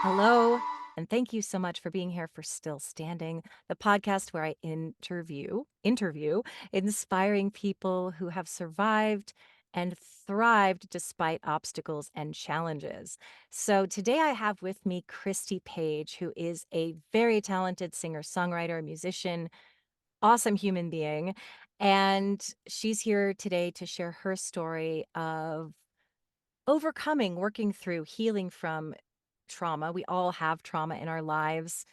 Hello, and thank you so much for being here for Still Standing, the podcast where I interview inspiring people who have survived and thrived despite obstacles and challenges. So today I have with me Christy Paige, who is a very talented singer-songwriter, musician, awesome human being, and she's here today to share her story of overcoming, working through, healing from trauma. We all have trauma in our lives,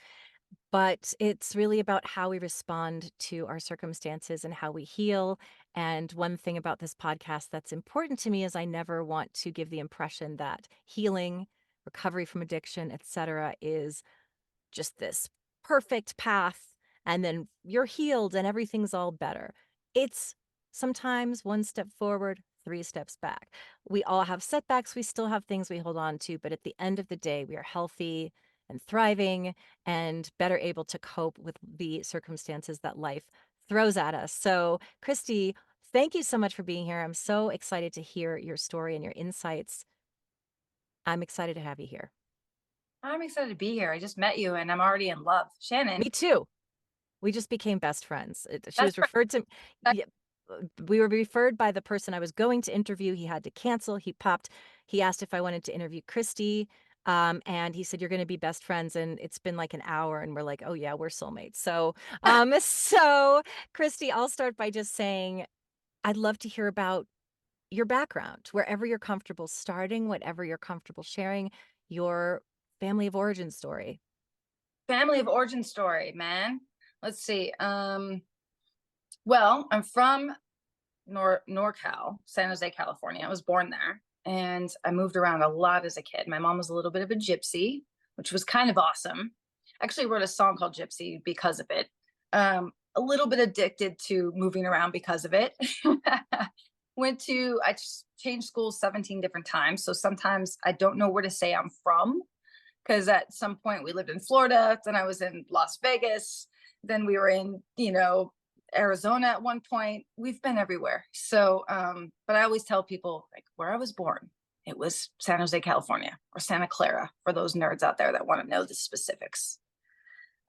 but it's really about how we respond to our circumstances and how we heal. And one thing about this podcast that's important to me is I never want to give the impression that healing, recovery from addiction, etc., is just this perfect path and then you're healed and everything's all better. It's sometimes one step forward, three steps back. We all have setbacks. We still have things we hold on to, but at the end of the day, we are healthy and thriving and better able to cope with the circumstances that life throws at us. So, Christy, thank you so much for being here. I'm so excited to hear your story and your insights. I'm excited to have you here. I'm excited to be here. I just met you and I'm already in love. Me Shannon, too. We just became best friends. She that's was referred to, right. yeah, we were referred by the person I was going to interview. He had to cancel. He asked if I wanted to interview Christy. And he said, "You're going to be best friends." And it's been like an hour and we're like, "Oh yeah, we're soulmates." So Christy, I'll start by just saying, I'd love to hear about your background, wherever you're comfortable starting, whatever you're comfortable sharing, your family of origin story. Family of origin story, man. Let's see. Well, I'm from NorCal, San Jose, California. I was born there and I moved around a lot as a kid. My mom was a little bit of a gypsy, which was kind of awesome. I actually wrote a song called Gypsy because of it. A little bit addicted to moving around because of it. I just changed schools 17 different times. So sometimes I don't know where to say I'm from because at some point we lived in Florida, then I was in Las Vegas, then we were in, Arizona at one point. We've been everywhere. So, but I always tell people like where I was born, it was San Jose, California, or Santa Clara for those nerds out there that want to know the specifics.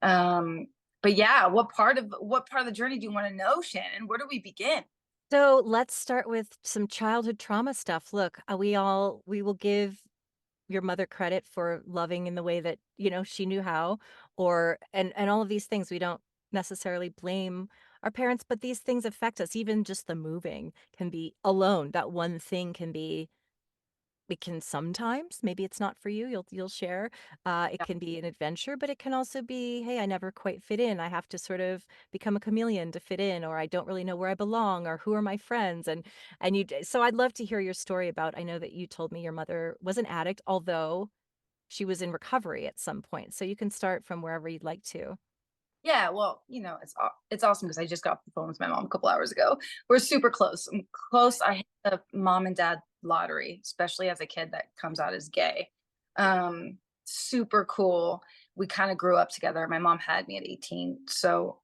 Um, but yeah, what part of the journey do you want to know, Shannon? Where do we begin? So let's start with some childhood trauma stuff. Look, we will give your mother credit for loving in the way that, she knew how, and all of these things. We don't necessarily blame our parents, but these things affect us. Even just the moving can be alone. That one thing can be it can sometimes, maybe it's not for you, you'll share. It Yeah. can be an adventure, but it can also be, "Hey, I never quite fit in. I have to sort of become a chameleon to fit in," or, "I don't really know where I belong," or, "Who are my friends?" And so I'd love to hear your story about I know that you told me your mother was an addict, although she was in recovery at some point. So you can start from wherever you'd like to. Yeah, well, it's awesome because I just got off the phone with my mom a couple hours ago. We're super close. I'm close. I hit the mom and dad lottery, especially as a kid that comes out as gay. Super cool. We kind of grew up together. My mom had me at 18. So,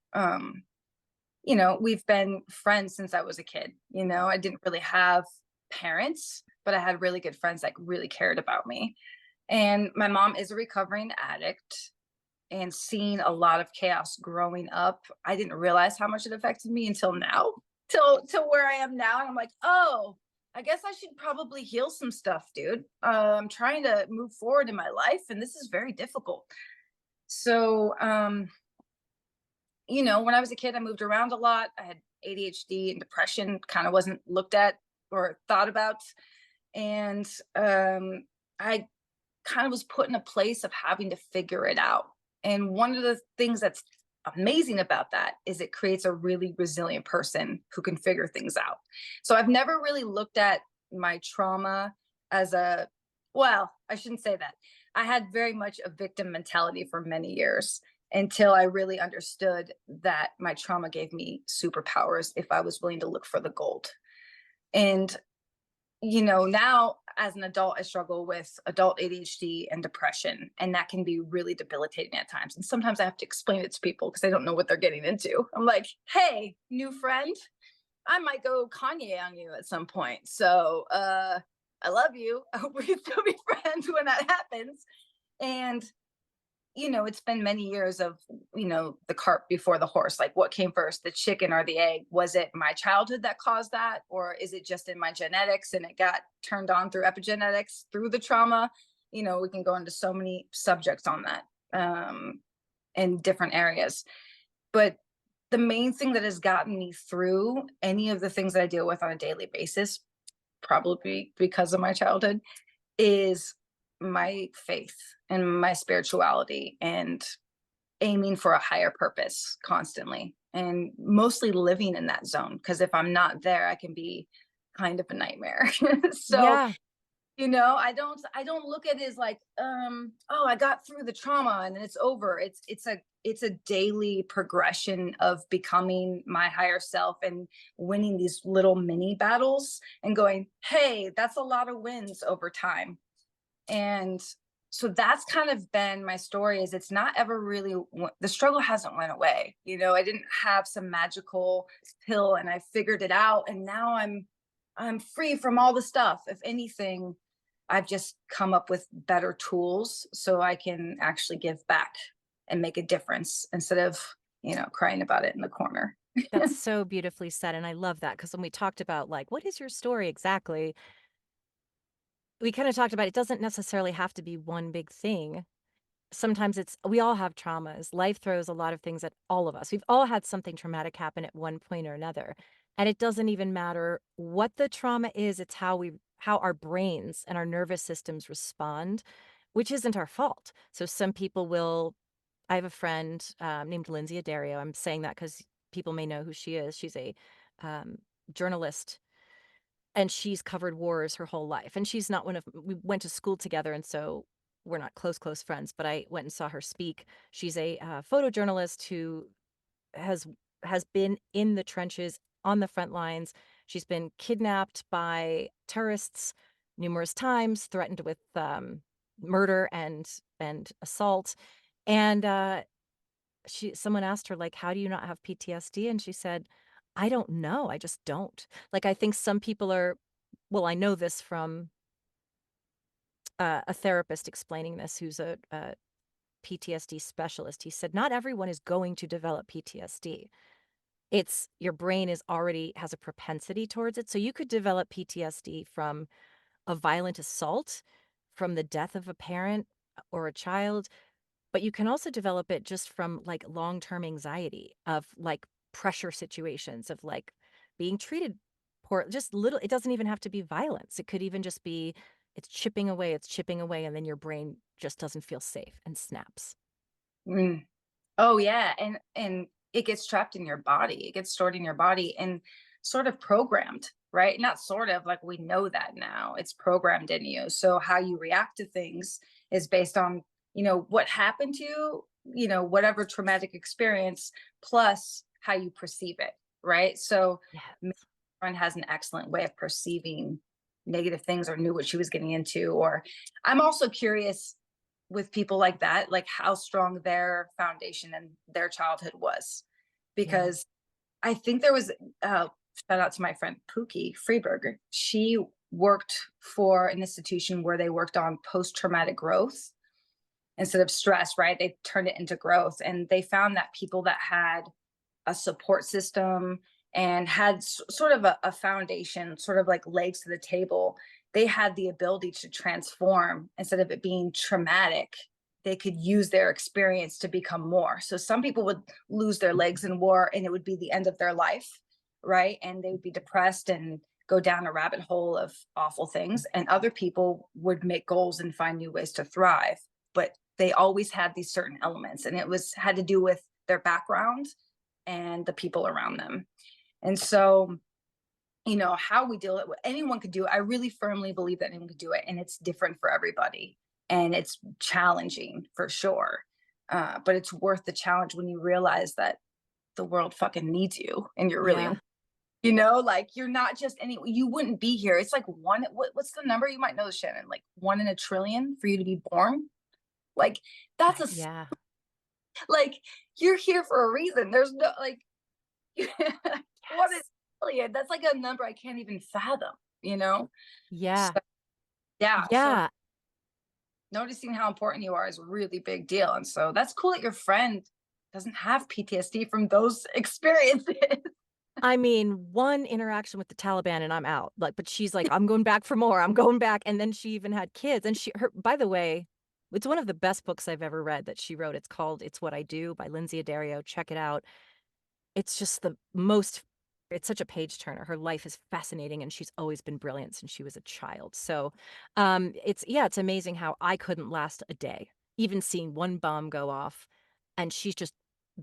we've been friends since I was a kid. I didn't really have parents, but I had really good friends that really cared about me. And my mom is a recovering addict and seeing a lot of chaos growing up. I didn't realize how much it affected me until now, till where I am now. And I'm like, oh, I guess I should probably heal some stuff, dude. I'm trying to move forward in my life, and this is very difficult. So, when I was a kid, I moved around a lot. I had ADHD and depression, kind of wasn't looked at or thought about. And I kind of was put in a place of having to figure it out. And one of the things that's amazing about that is it creates a really resilient person who can figure things out. So I've never really looked at my trauma as well, I shouldn't say that. I had very much a victim mentality for many years until I really understood that my trauma gave me superpowers if I was willing to look for the gold. And now as an adult, I struggle with adult ADHD and depression, and that can be really debilitating at times. And sometimes I have to explain it to people because they don't know what they're getting into. I'm like, hey, new friend, I might go Kanye on you at some point. So I love you. I hope we can still be friends when that happens. And it's been many years of, the cart before the horse. Like, what came first, the chicken or the egg? Was it my childhood that caused that? Or is it just in my genetics and it got turned on through epigenetics, through the trauma? We can go into so many subjects on that, in different areas. But the main thing that has gotten me through any of the things that I deal with on a daily basis, probably because of my childhood, is my faith and my spirituality and aiming for a higher purpose constantly and mostly living in that zone. Because if I'm not there, I can be kind of a nightmare. So, Yeah. I don't look at it as like, oh, I got through the trauma and then it's over. It's a daily progression of becoming my higher self and winning these little mini battles and going, hey, that's a lot of wins over time. And so that's kind of been my story. Is it's not ever really, the struggle hasn't went away. I didn't have some magical pill and I figured it out and now I'm free from all the stuff. If anything, I've just come up with better tools so I can actually give back and make a difference instead of, crying about it in the corner. That's so beautifully said, and I love that because when we talked about, like, what is your story exactly? We kinda talked about it doesn't necessarily have to be one big thing. Sometimes it's we all have traumas. Life throws a lot of things at all of us. We've all had something traumatic happen at one point or another, and it doesn't even matter what the trauma is, it's how our brains and our nervous systems respond, which isn't our fault. So some people will I have a friend, named Lindsay Addario. I'm saying that because people may know who she is. She's a, um, journalist, and she's covered wars her whole life, and she's not one of we went to school together, and so we're not close friends, but I went and saw her speak. She's a, photojournalist who has has been in the trenches, on the front lines. She's been kidnapped by terrorists numerous times, threatened with, murder and assault, and, she someone asked her, like, "How do you not have PTSD?" And she said, "I don't know, I just don't." Like, I think some people are well, I know this from, a therapist explaining this who's a PTSD specialist. He said, "Not everyone is going to develop PTSD. It's your brain is already has a propensity towards it." So you could develop PTSD from a violent assault, from the death of a parent or a child, but you can also develop it just from, like, long-term anxiety of, like, pressure situations, of, like, being treated poor just little it doesn't even have to be violence. It could even just be it's chipping away, and then your brain just doesn't feel safe and snaps. Mm. Oh yeah, and it gets trapped in your body. It gets stored in your body and sort of programmed, right? Not sort of, like, we know that now. It's programmed in you. So how you react to things is based on, what happened to you, whatever traumatic experience plus how you perceive it, right? So my Yes. friend has an excellent way of perceiving negative things or knew what she was getting into. Or I'm also curious with people like that, like how strong their foundation and their childhood was. Yeah. Because I think there was, shout out to my friend Pookie Freeberger. She worked for an institution where they worked on post traumatic growth instead of stress, right? They turned it into growth. And they found that people that had a support system and had sort of a foundation, sort of like legs to the table, they had the ability to transform instead of it being traumatic. They could use their experience to become more. So some people would lose their legs in war and it would be the end of their life, right? And they would be depressed and go down a rabbit hole of awful things. And other people would make goals and find new ways to thrive. But they always had these certain elements, and it was had to do with their background and the people around them. And so, how we deal it, anyone could do it. I really firmly believe that anyone could do it, and it's different for everybody, and it's challenging for sure. But it's worth the challenge when you realize that the world fucking needs you, and you're really, Yeah. like, you're not just you wouldn't be here. It's like what's the number? You might know, Shannon, like 1 in a trillion for you to be born. Like, that's Yeah. like, you're here for a reason. There's no like, what is Yes. million? That's like a number I can't even fathom, you know? So Yeah. yeah, so Yeah. noticing how important you are is a really big deal. And so that's cool that your friend doesn't have PTSD from those experiences. I mean, one interaction with the Taliban and I'm out. Like, but she's like, "I'm going back for more. I'm going back." And then she even had kids. And by the way, it's one of the best books I've ever read that she wrote. It's called It's What I Do by Lindsay Addario. Check it out. It's just the most it's such a page turner. Her life is fascinating and she's always been brilliant since she was a child. So, it's amazing how I couldn't last a day, even seeing one bomb go off, and she's just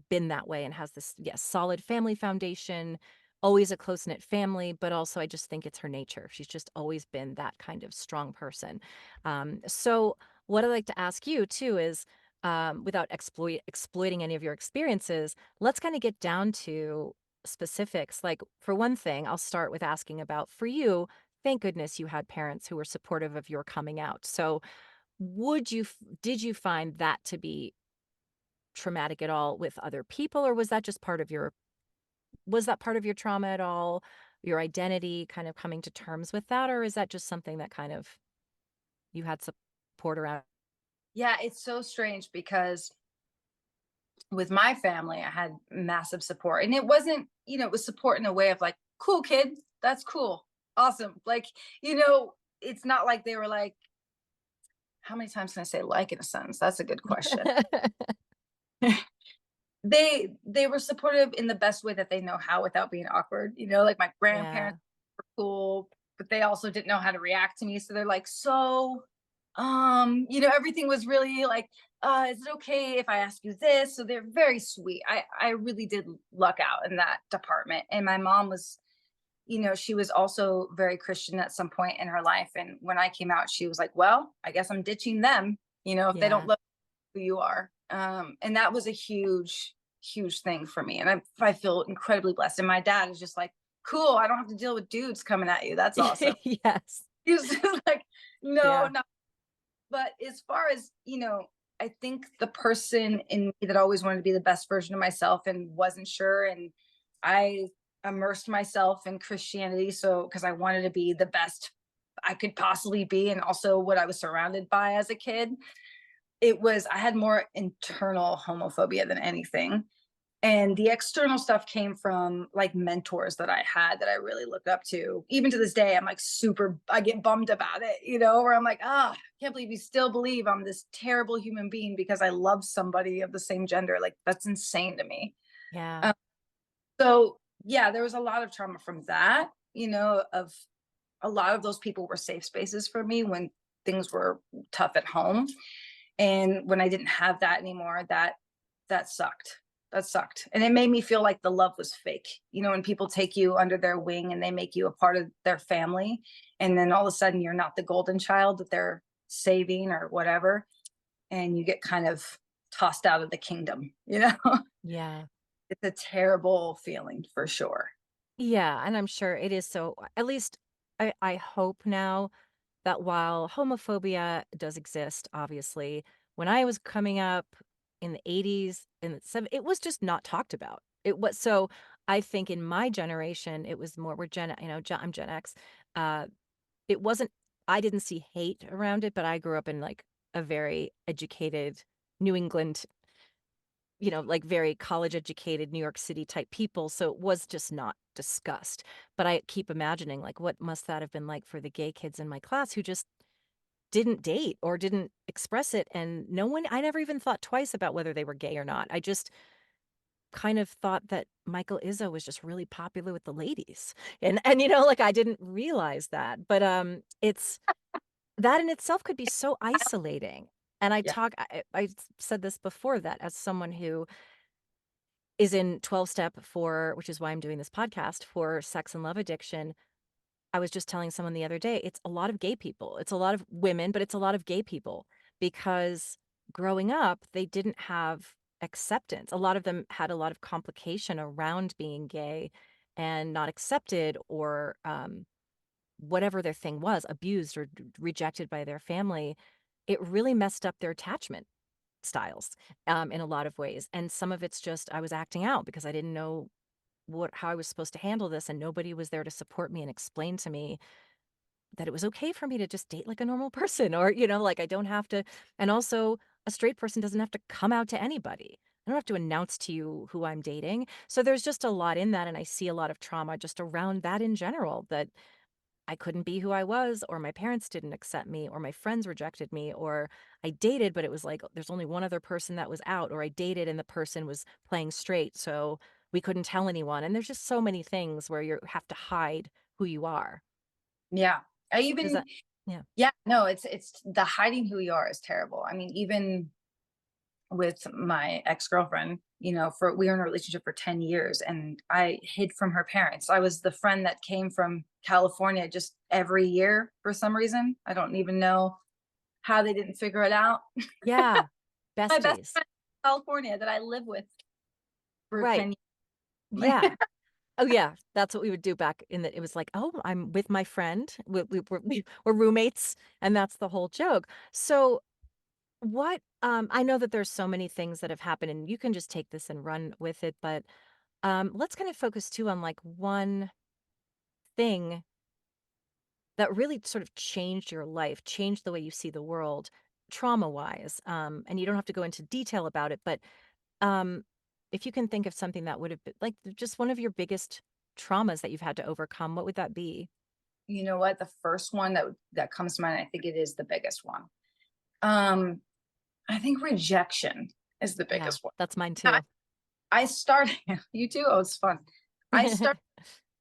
been that way and has this, yes, solid family foundation, always a close-knit family, but also I just think it's her nature. She's just always been that kind of strong person. So what I'd like to ask you too is, without exploiting any of your experiences, let's kind of get down to specifics. Like, for one thing, I'll start with asking about for you, thank goodness you had parents who were supportive of your coming out. So, did you find that to be traumatic at all with other people, or was that just part of your was that part of your trauma at all? Your identity kind of coming to terms with that, or is that just something that kind of you had support around? Yeah, it's so strange because with my family, I had massive support. And it wasn't, it was support in a way of like, cool kid, that's cool. Awesome. Like, it's not like they were like, how many times can I say like in a sentence? That's a good question. They were supportive in the best way that they know how without being awkward. Like my Yeah. grandparents were cool, but they also didn't know how to react to me. So they're like, so everything was really like, is it okay if I ask you this? So they're very sweet. I really did luck out in that department. And my mom was, she was also very Christian at some point in her life. And when I came out, she was like, well, I guess I'm ditching them, if they don't Yeah. love who you are. And that was a huge, huge thing for me. And I feel incredibly blessed. And my dad is just like, cool, I don't have to deal with dudes coming at you. That's awesome. Yes. He was just like, no, Yeah. no. But as far as, I think the person in me that always wanted to be the best version of myself and wasn't sure. And I immersed myself in Christianity. So, because I wanted to be the best I could possibly be, and also what I was surrounded by as a kid. I had more internal homophobia than anything. And the external stuff came from like mentors that I had that I really looked up to. Even to this day, I'm like I get bummed about it, where I'm like, I can't believe you still believe I'm this terrible human being because I love somebody of the same gender. Like, that's insane to me. Yeah. Um, so, yeah, there was a lot of trauma from that, of a lot of those people were safe spaces for me when things were tough at home. And when I didn't have that anymore, that sucked. That sucked. And it made me feel like the love was fake. When people take you under their wing and they make you a part of their family, and then all of a sudden you're not the golden child that they're saving or whatever, and you get kind of tossed out of the kingdom. Yeah. It's a terrible feeling for sure. Yeah, and I'm sure it is. So at least I hope now that while homophobia does exist, obviously, when I was coming up in the 80s and the 70s, it was just not talked about. It was so I think in my generation, it was more we're I'm Gen X. Uh, it wasn't I didn't see hate around it, but I grew up in like a very educated New England, like very college educated New York City type people. So it was just not discussed. But I keep imagining like what must that have been like for the gay kids in my class who just didn't date or didn't express it, and I never even thought twice about whether they were gay or not. I just kind of thought that Michael Izzo was just really popular with the ladies. And like I didn't realize that. But it's that in itself could be so isolating. And Yeah. I said this before, that as someone who is in 12 step for, which is why I'm doing this podcast, for sex and love addiction, I was just telling someone the other day, it's a lot of gay people. It's a lot of women, but it's a lot of gay people because growing up, they didn't have acceptance. A lot of them had a lot of complication around being gay and not accepted, or whatever their thing was, abused or rejected by their family. It really messed up their attachment styles, in a lot of ways. And some of it's just I was acting out because I didn't know how I was supposed to handle this, and nobody was there to support me and explain to me that it was okay for me to just date like a normal person, or, like I don't have to. And also, a straight person doesn't have to come out to anybody. I don't have to announce to you who I'm dating. So there's just a lot in that. And I see a lot of trauma just around that in general, that I couldn't be who I was, or my parents didn't accept me, or my friends rejected me, or I dated, but it was like there's only one other person that was out, or I dated and the person was playing straight. So we couldn't tell anyone. And there's just so many things where you have to hide who you are. Yeah. I Does even that, yeah. Yeah, no, it's the hiding who you are is terrible. I mean, even with my ex-girlfriend, for we were in a relationship for 10 years and I hid from her parents. I was the friend that came from California just every year for some reason. I don't even know how they didn't figure it out. Yeah. My best Besties. friend in California that I live with for Right. 10 years. Yeah. Oh, yeah, that's what we would do back in the it was like, "Oh, I'm with my friend. We're roommates," and that's the whole joke. So, I know that there's so many things that have happened, and you can just take this and run with it, but, let's kind of focus too on, like, one thing that really sort of changed your life, changed the way you see the world trauma-wise, and you don't have to go into detail about it, but, um, if you can think of something that would have been like, just one of your biggest traumas that you've had to overcome, what would that be? You know what? The first one that comes to mind, I think it is the biggest one. Um, I think rejection is the Yeah, biggest one. that's mine I, too. I started you too. Oh, it's fun. I started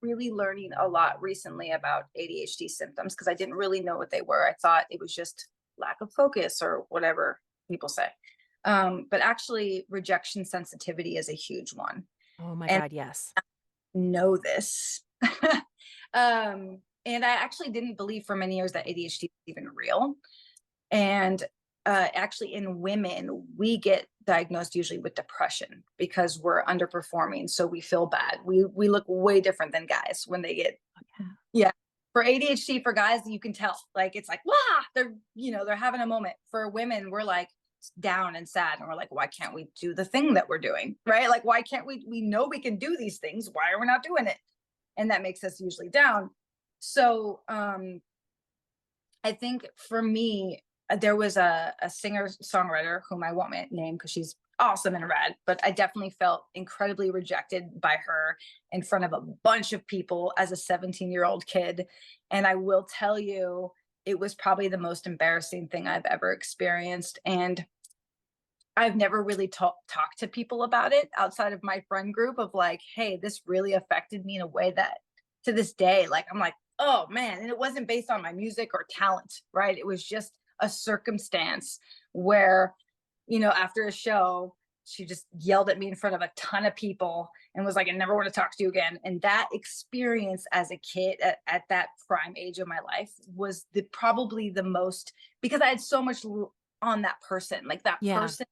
really learning a lot recently about ADHD symptoms because I didn't really know what they were. I thought it was just lack of focus or whatever people say. But actually, rejection sensitivity is a huge one. Oh my And god, yes. know this. And I actually didn't believe for many years that ADHD is even real. And actually, in women, we get diagnosed usually with depression because we're underperforming, so we feel bad. We look way different than guys when they get Yeah. yeah. For ADHD, for guys, you can tell like it's like wow, they're having a moment. For women, we're like down and sad, and we're like, why can't we do the thing that we're doing, right? Like why can't we? We know we can do these things. Why are we not doing it? And that makes us usually down. So I think for me, there was a singer songwriter whom I won't name because she's awesome and rad, but I definitely felt incredibly rejected by her in front of a bunch of people as a 17-year-old kid. And I will tell you, it was probably the most embarrassing thing I've ever experienced. And I've never really talked to people about it outside of my friend group of like, hey, this really affected me in a way that to this day, like, I'm like, oh man. And it wasn't based on my music or talent, right? It was just a circumstance where, after a show, she just yelled at me in front of a ton of people and was like, I never want to talk to you again. And that experience as a kid at that prime age of my life was probably the most because I had so much on that person. Like that Yeah. person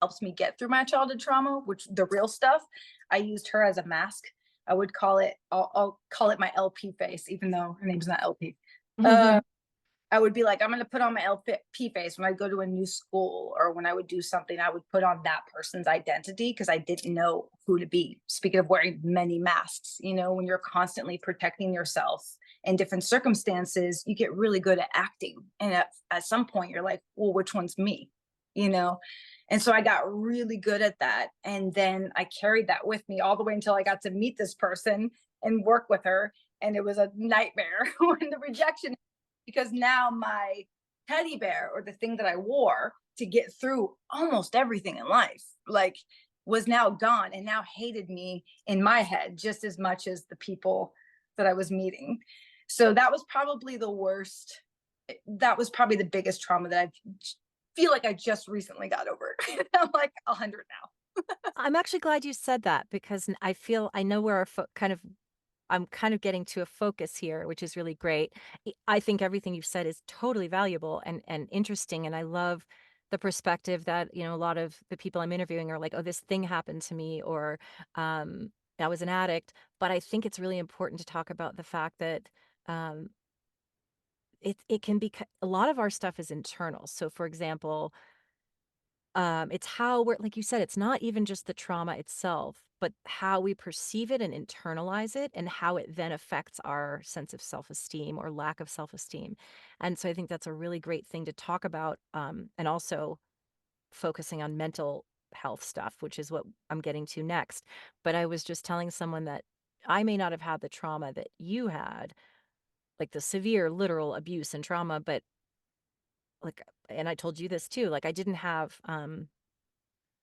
helps me get through my childhood trauma, which the real stuff, I used her as a mask. I would I'll call it my LP face, even though her name's not LP. Uh, I would be like, I'm going to put on my LP face when I go to a new school or when I would do something, I would put on that person's identity because I didn't know who to be. Speaking of wearing many masks, when you're constantly protecting yourself in different circumstances, you get really good at acting. And at some point, you're like, well, which one's me? You know? And so I got really good at that. And then I carried that with me all the way until I got to meet this person and work with her. And it was a nightmare when the rejection because now my teddy bear or the thing that I wore to get through almost everything in life, like was now gone and now hated me in my head just as much as the people that I was meeting. So that was probably the worst. That was probably the biggest trauma that I feel like I just recently got over. I'm like 100 now. I'm actually glad you said that because I feel I know where our I'm kind of getting to a focus here, which is really great. I think everything you've said is totally valuable and interesting, and I love the perspective that, a lot of the people I'm interviewing are like, "Oh, this thing happened to me," or, "I was an addict." But I think it's really important to talk about the fact that, um, it can be a lot of our stuff is internal. So, for example, It's how we're like you said, it's not even just the trauma itself, but how we perceive it and internalize it and how it then affects our sense of self-esteem or lack of self-esteem. And so I think that's a really great thing to talk about, and also focusing on mental health stuff, which is what I'm getting to next. But I was just telling someone that I may not have had the trauma that you had, like the severe literal abuse and trauma, but like, and I told you this too, like I didn't have,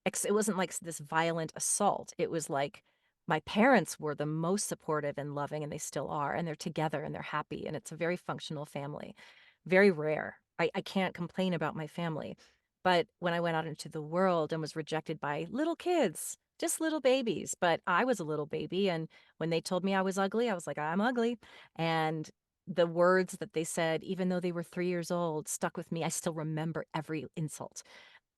it wasn't like this violent assault. It was like my parents were the most supportive and loving, and they still are, and they're together and they're happy, and it's a very functional family. Very rare. I can't complain about my family. But when I went out into the world and was rejected by little kids, just little babies, but I was a little baby. And when they told me I was ugly, I was like, I'm ugly. And the words that they said, even though they were 3 years old, stuck with me. I still remember every insult.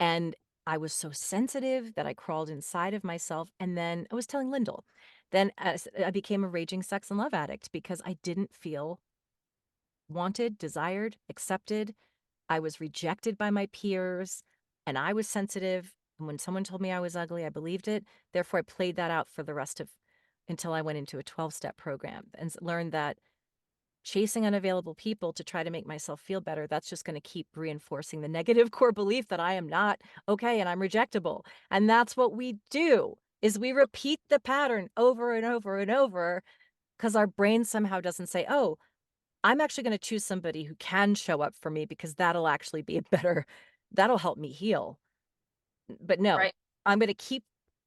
And I was so sensitive that I crawled inside of myself. And then I was telling Lyndall, then as I became a raging sex and love addict because I didn't feel wanted, desired, accepted. I was rejected by my peers and I was sensitive. And when someone told me I was ugly, I believed it. Therefore, I played that out for the rest of until I went into a 12-step program and learned that chasing unavailable people to try to make myself feel better, that's just going to keep reinforcing the negative core belief that I am not okay and I'm rejectable. And that's what we do is we repeat the pattern over and over and over because our brain somehow doesn't say, "Oh, I'm actually going to choose somebody who can show up for me because that'll actually be a better that'll help me heal." But no, Right. I'm gonna keep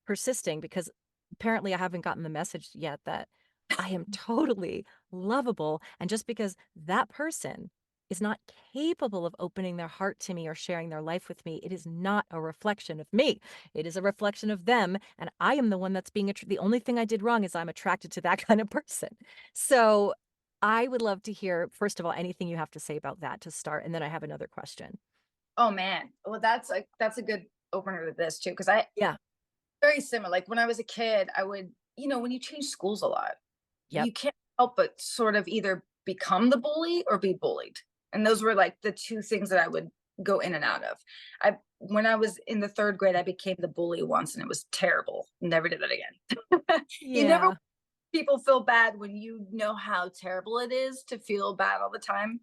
persisting because apparently I haven't gotten the message yet that I am totally lovable, and just because that person is not capable of opening their heart to me or sharing their life with me, it is not a reflection of me. It is a reflection of them, and I am the one that's being the only thing I did wrong is I'm attracted to that kind of person. So, I would love to hear, first of all, anything you have to say about that to start, and then I have another question. Oh man. Well, that's a good opener to this too, because I Yeah. very similar. Like when I was a kid, I would, when you change schools a lot, Yep. you can't help but sort of either become the bully or be bullied. And those were like the two things that I would go in and out of. I When I was in the third grade, I became the bully once and it was terrible. Never did that again. You never Yeah. people feel bad when you know how terrible it is to feel bad all the time.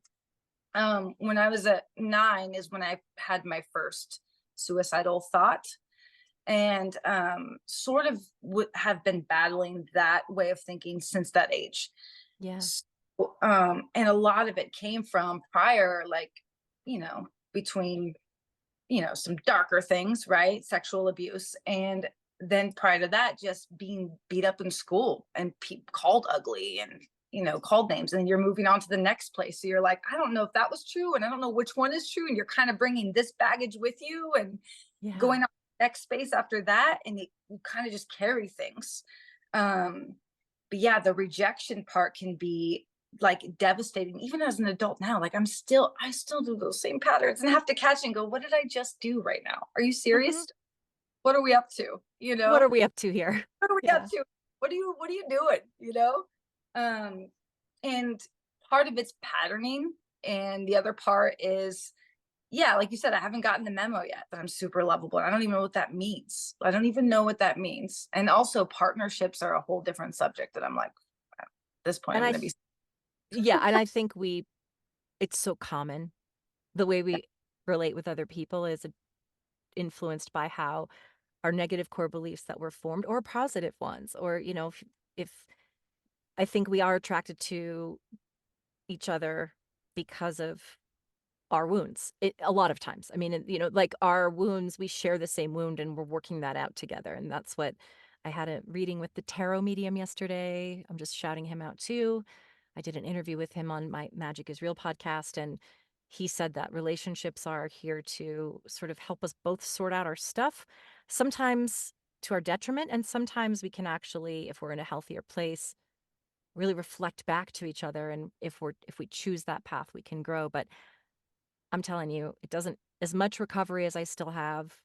When I was at 9 is when I had my first suicidal thought, and sort of have been battling that way of thinking since that age. Yeah. So, and a lot of it came from prior, like, between, some darker things, right? Sexual abuse. And then prior to that, just being beat up in school and called ugly and, called names. And you're moving on to the next place. So you're like, I don't know if that was true. And I don't know which one is true. And you're kind of bringing this baggage with you and Yeah. going on to the next space after that. And you kind of just carry things. Um, but yeah, the rejection part can be like devastating even as an adult now. Like I still do those same patterns and have to catch and go, what did I just do right now? Are you Mhm. serious? What are we up to? What are we up to here? What are we up Yeah. to? What are you doing? Um and part of it's patterning, and the other part is, yeah, like you said, I haven't gotten the memo yet that I'm super lovable. I don't even know what that means. I don't even know what that means. And also partnerships are a whole different subject that I'm like, at this point And I'm I going to be. th yeah, and I think it's so common. The way we relate with other people is influenced by how our negative core beliefs that were formed or positive ones or, if I think we are attracted to each other because of our wounds. A lot of times. I mean, like our wounds, we share the same wound and we're working that out together. And that's what I had a reading with the tarot medium yesterday. I'm just shouting him out too. I did an interview with him on my Magic is Real podcast. And he said that relationships are here to sort of help us both sort out our stuff, sometimes to our detriment. And sometimes we can actually, if we're in a healthier place, really reflect back to each other. And if we choose that path, we can grow. But I'm telling you, it doesn't as much recovery as I still have,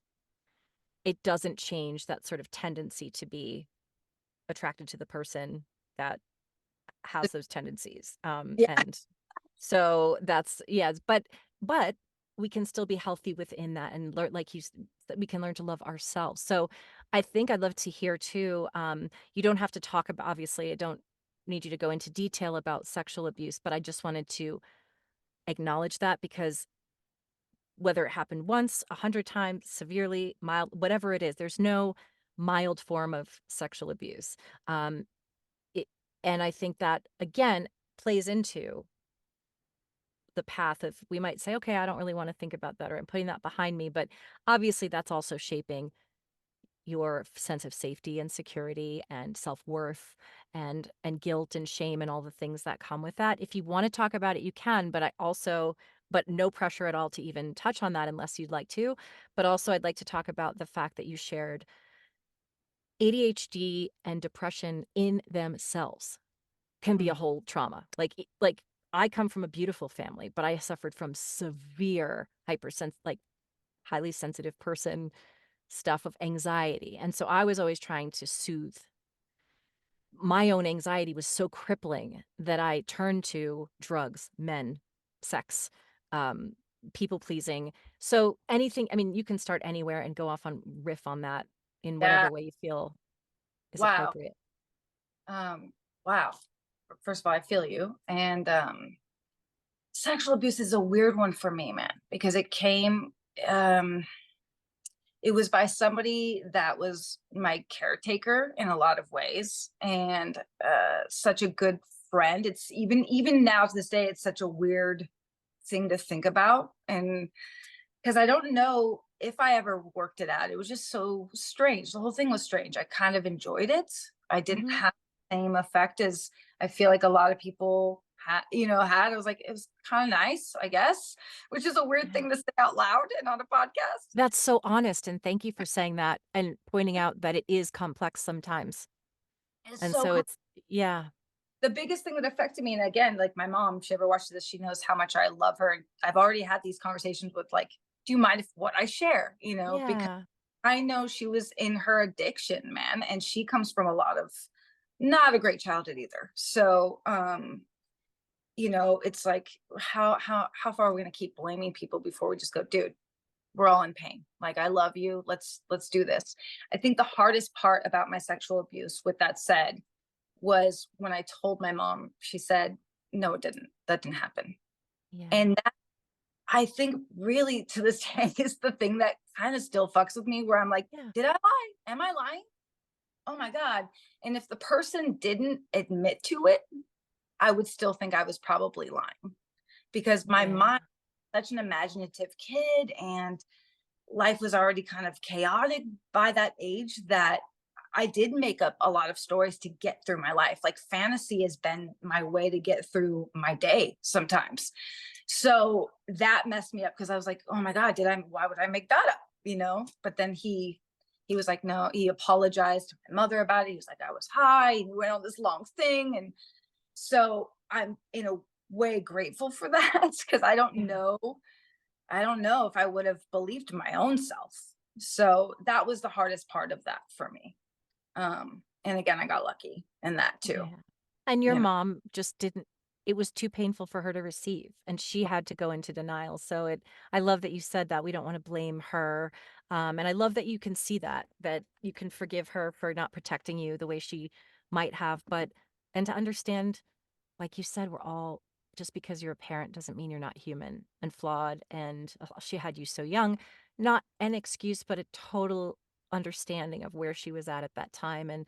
it doesn't change that sort of tendency to be attracted to the person that has those tendencies. Yeah. And so that's yes, but we can still be healthy within that and learn, like that we can learn to love ourselves. So I think I'd love to hear too. You don't have to talk about, obviously, I don't need you to go into detail about sexual abuse, but I just wanted to acknowledge that because whether it happened once, 100 times, severely, mild, whatever it is, there's no mild form of sexual abuse. Um, it, and I think that again plays into the path of, we might say, okay, I don't really want to think about that, or I'm putting that behind me. But obviously, that's also shaping your sense of safety and security and self-worth and guilt and shame and all the things that come with that. If you want to talk about it, you can, but but no pressure at all to even touch on that unless you'd like to. But also I'd like to talk about the fact that you shared ADHD and depression in themselves can be a Mm. whole trauma. Like I come from a beautiful family, but I suffered from severe like highly sensitive person stuff of anxiety. And so I was always trying to soothe. My own anxiety was so crippling that I turned to drugs, men, sex, um, people pleasing. So anything, I mean, you can start anywhere and go off on riff on that in Yeah. whatever way you feel is Wow. appropriate. Um, wow. First of all, I feel you. And sexual abuse is a weird one for me, man, because um it was by somebody that was my caretaker in a lot of ways, and such a good friend. It's even now to this day, it's such a weird thing to think about, and because I don't know if I ever worked it out. It was just so strange. The whole thing was strange. I kind of enjoyed it. I didn't Hmm. have the same effect as I feel like a lot of people had. I was like, it was kind of nice, I guess, which is a weird Yeah. thing to say out loud and on a podcast. That's so honest. And thank you for saying that and pointing out that it is complex sometimes. It's And so so it's, yeah, the biggest thing that affected me, and again, like my mom, if she ever watches this, she knows how much I love her. And I've already had these conversations with like, do you mind if what I share? Because yeah, I know she was in her addiction, man, and she comes from a lot of not a great childhood either. So, it's like how far are we gonna keep blaming people before we just go, dude, we're all in pain. Like, I love you. Let's do this. I think the hardest part about my sexual abuse, with that said, was when I told my mom. She said, no, it didn't. That didn't happen. yeah, And that, I think, really to this day is the thing that kind of still fucks with me, where I'm like, yeah, did I lie? Am I lying? Oh my God. And if the person didn't admit to it, I would still think I was probably lying, because my yeah, mind, such an imaginative kid, and life was already kind of chaotic by that age, that I did make up a lot of stories to get through my life. Like, fantasy has been my way to get through my day sometimes. So that messed me up, because I was like, oh my God, why would I make that up? But then he was like, no, he apologized to my mother about it. He was like, I was high, and we went on this long thing. And so I'm in a way grateful for that, because yeah. I don't know if I would have believed my own self. So that was the hardest part of that for me. And again, I got lucky in that too. Yeah. And your You know, mom just didn't, it was too painful for her to receive, and she had to go into denial. So I love that you said that. We don't want to blame her. And I love that you can see that you can forgive her for not protecting you the way she might have, and to understand, like you said, we're all, just because you're a parent doesn't mean you're not human and flawed. And she had you so young, not an excuse, but a total understanding of where she was at that time. And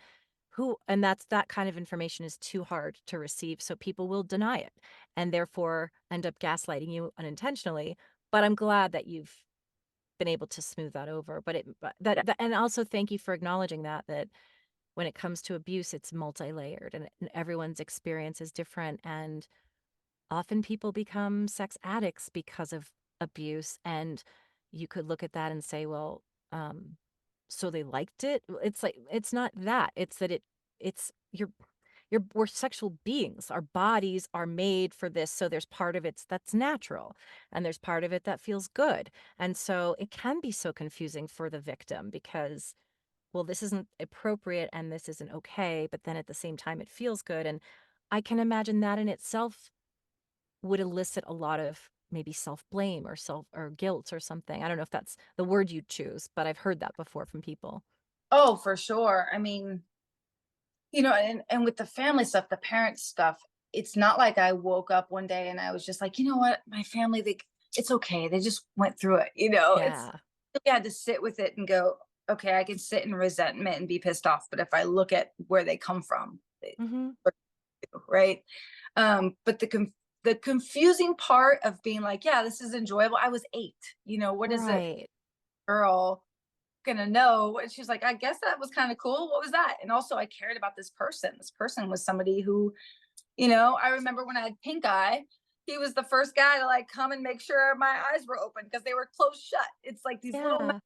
that's, that kind of information is too hard to receive. So people will deny it and therefore end up gaslighting you unintentionally. But I'm glad that you've been able to smooth that over. yeah, And also thank you for acknowledging that when it comes to abuse, it's multi-layered and everyone's experience is different. And often people become sex addicts because of abuse. And you could look at that and say, well, um, so they liked it. It's like, it's not that. It's that it's we're sexual beings. Our bodies are made for this. So there's part of it that's natural and there's part of it that feels good. And so it can be so confusing for the victim because, well, this isn't appropriate and this isn't okay. But then at the same time, it feels good. And I can imagine that in itself would elicit a lot of maybe self-blame or self or guilt or something. I don't know if that's the word you'd choose, but I've heard that before from people. Oh, for sure. I mean, and with the family stuff, the parent stuff, it's not like I woke up one day and I was just like, you know what, my family, it's okay. They just went through it. It's Yeah. you had to sit with it and go, okay, I can sit in resentment and be pissed off, but if I look at where they come from, Mhm. right? But the confusing part of being like, yeah, this is enjoyable. I was 8. What is it, Right. girl? Gonna know. And she's like, I guess that was kind of cool. What was that? And also, I cared about this person. This person was somebody who, I remember when I had pink eye, he was the first guy to like come and make sure my eyes were open because they were closed shut. It's like these little Yeah.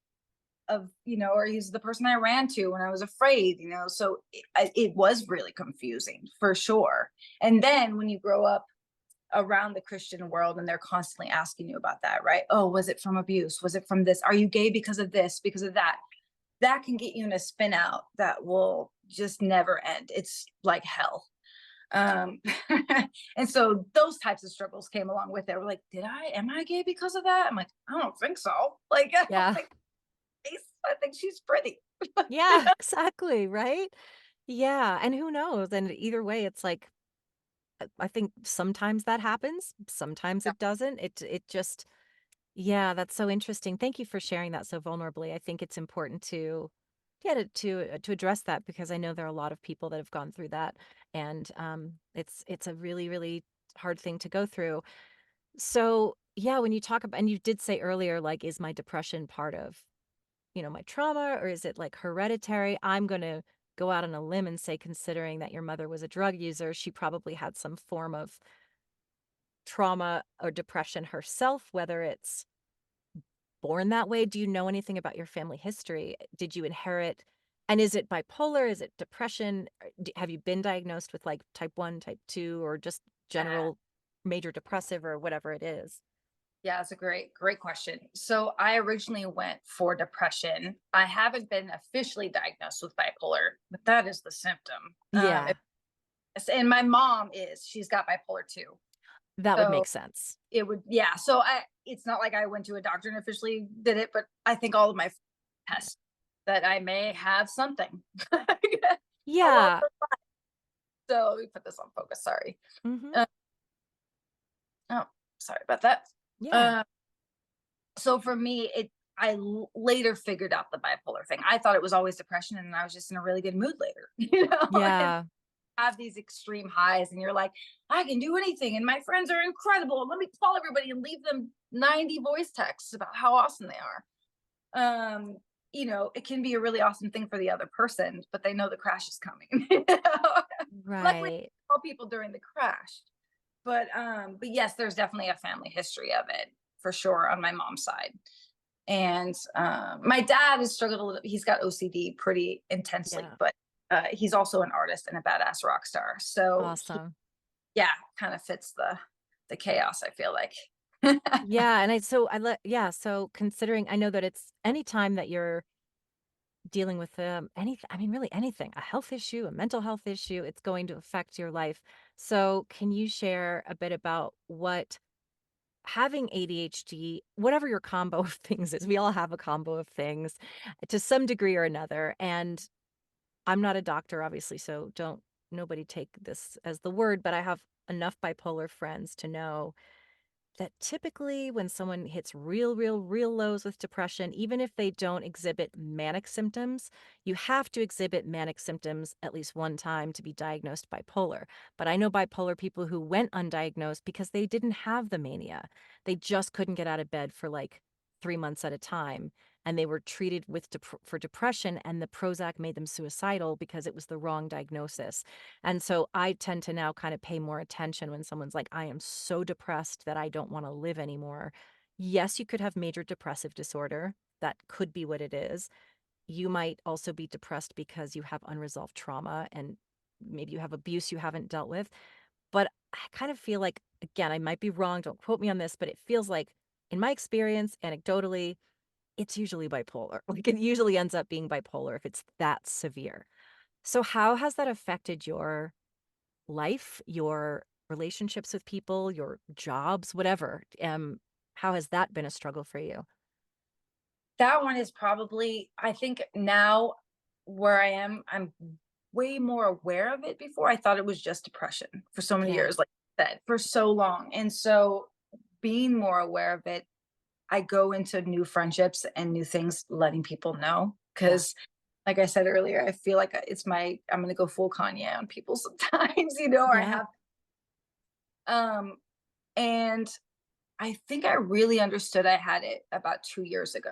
of, or he's the person I ran to when I was afraid. So it was really confusing for sure. And then when you grow up around the Christian world and they're constantly asking you about that, right? Oh, was it from abuse? Was it from this? Are you gay because of this, because of that? That can get you in a spin out that will just never end. It's like hell. Um, and so those types of struggles came along with it. We're like, am I gay because of that? I'm like, I don't think so. Like, I don't Yeah. think, I think she's pretty. Yeah, exactly, right? Yeah, and who knows? And either way, it's like I think sometimes that happens, sometimes Yeah, it doesn't. It just yeah, that's so interesting. Thank you for sharing that so vulnerably. I think it's important to yeah to address that because I know there are a lot of people that have gone through that, and it's a really hard thing to go through. So yeah, when you talk about and you did say earlier, like, is my depression part of my trauma or is it like hereditary? I'm going to go out on a limb and say, considering that your mother was a drug user, she probably had some form of trauma or depression herself, whether it's born that way. Do you know anything about your family history? Did you inherit? And is it bipolar? Is it depression? Have you been diagnosed with like type 1, type 2, or just general major depressive or whatever it is? yeah, it's a great question. So I originally went for depression. I haven't been officially diagnosed with bipolar, but that is the symptom. Yeah, And my mom she's got bipolar too. that would So make sense. it would, yeah. So it's not like I went to a doctor and officially did it, but I think all of my tests that I may have something. Along, Yeah. so let me put this on focus. Sorry. Hmm. Uh, oh, sorry about that. Yeah. Uh, so for me, I later figured out the bipolar thing. I thought it was always depression, and I was just in a really good mood later. And Yeah. have these extreme highs, and you're like, I can do anything, and my friends are incredible. Let me call everybody and leave them 90 voice texts about how awesome they are. um it can be a really awesome thing for the other person, but they know the crash is coming. Luckily, Right. all people during the crash. But yes, there's definitely a family history of it for sure on my mom's side. And my dad has struggled a little. He's got OCD pretty intensely, Yeah. but he's also an artist and a badass rock star. So Awesome. yeah, kind of fits the chaos, I feel like. Yeah, and yeah, so considering I know that it's anytime that you're dealing with anything, I mean really anything, a health issue, a mental health issue, it's going to affect your life. So, can you share a bit about what having ADHD, whatever your combo of things is, we all have a combo of things to some degree or another, and I'm not a doctor obviously, so don't nobody take this as the word, but I have enough bipolar friends to know that typically when someone hits real lows with depression, even if they don't exhibit manic symptoms, you have to exhibit manic symptoms at least one time to be diagnosed bipolar. But I know bipolar people who went undiagnosed because they didn't have the mania. They just couldn't get out of bed for like 3 months at a time. And they were treated with for depression, and the Prozac made them suicidal because it was the wrong diagnosis. And so I tend to now kind of pay more attention when someone's like, I am so depressed that I don't want to live anymore. Yes, you could have major depressive disorder. That could be what it is. You might also be depressed because you have unresolved trauma and maybe you have abuse you haven't dealt with. But I kind of feel like, again, I might be wrong. Don't quote me on this, but it feels like, in my experience, anecdotally, it's usually bipolar. Like it usually ends up being bipolar if it's that severe. So, how has that affected your life, your relationships with people, your jobs, whatever. How has that been a struggle for you? That one is probably, I think now where I am, I'm way more aware of it. Before I thought it was just depression for so many Yeah. years, like I said, for so long. And so being more aware of it, I go into new friendships and new things, letting people know. Yeah. Cause like I said earlier, I feel like I'm going to go full Kanye on people sometimes, or I Yeah. have, um, and I think I really understood I had it about 2 years ago,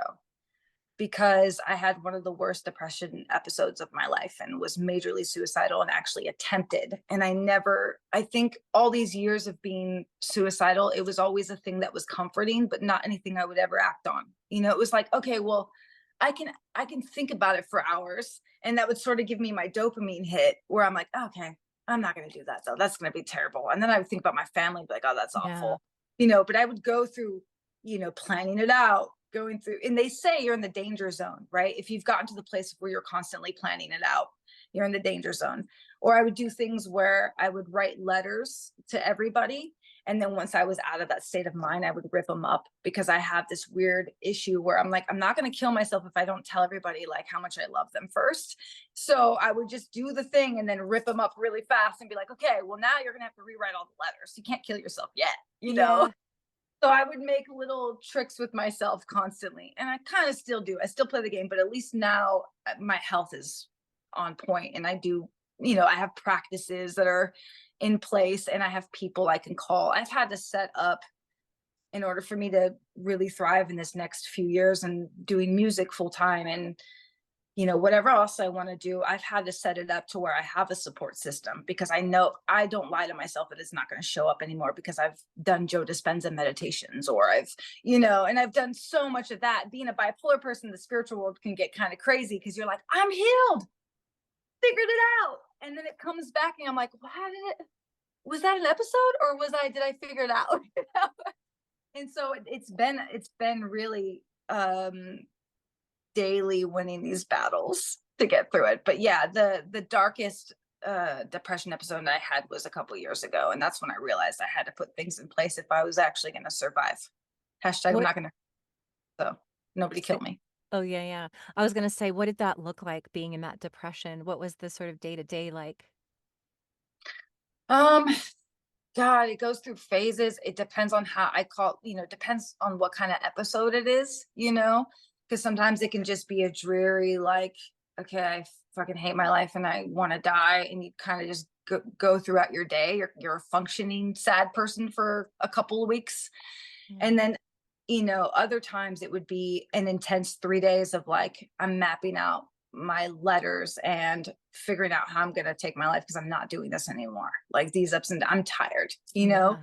because I had one of the worst depression episodes of my life and was majorly suicidal and actually attempted. And I think all these years of being suicidal, it was always a thing that was comforting, but not anything I would ever act on. It was like, okay, well, I can think about it for hours. And that would sort of give me my dopamine hit where I'm like, okay, I'm not going to do that though. That's going to be terrible. And then I would think about my family, and be like, oh, that's Yeah. awful. But I would go through, planning it out, going through, and they say you're in the danger zone, right? If you've gotten to the place where you're constantly planning it out, you're in the danger zone. Or I would do things where I would write letters to everybody, and then once I was out of that state of mind, I would rip them up, because I have this weird issue where I'm like, I'm not going to kill myself if I don't tell everybody like how much I love them first. So I would just do the thing and then rip them up really fast and be like, okay, well, now you're going to have to rewrite all the letters. You can't kill yourself yet, you know? Yeah. So I would make little tricks with myself constantly. And I kind of still do. I still play the game, but at least now my health is on point, and I do, I have practices that are in place, and I have people I can call. I've had to set up, in order for me to really thrive in this next few years and doing music full time, and whatever else I want to do, I've had to set it up to where I have a support system, because I know I don't lie to myself that it's not going to show up anymore, because I've done Joe Dispenza meditations, or and I've done so much of that. Being a bipolar person, the spiritual world can get kind of crazy, because you're like, I'm healed, figured it out. And then it comes back and I'm like, well, was that an episode, or did I figure it out? And so it's been really, daily winning these battles to get through it. But yeah, the darkest depression episode I had was a couple years ago, and that's when I realized I had to put things in place if I was actually going to survive. Hashtag I'm What not going to, so nobody kill say me. Oh, yeah, yeah. I was gonna say, what did that look like being in that depression? What was the sort of day to day like? Um, God, it goes through phases. It depends on how I call, depends on what kind of episode it is, because sometimes it can just be a dreary, like, okay, I fucking hate my life and I want to die. And you kind of just go throughout your day. You're a functioning sad person for a couple of weeks. Yeah. And then, other times it would be an intense 3 days of like, I'm mapping out my letters and figuring out how I'm going to take my life, because I'm not doing this anymore. Like these ups and I'm tired. Yeah.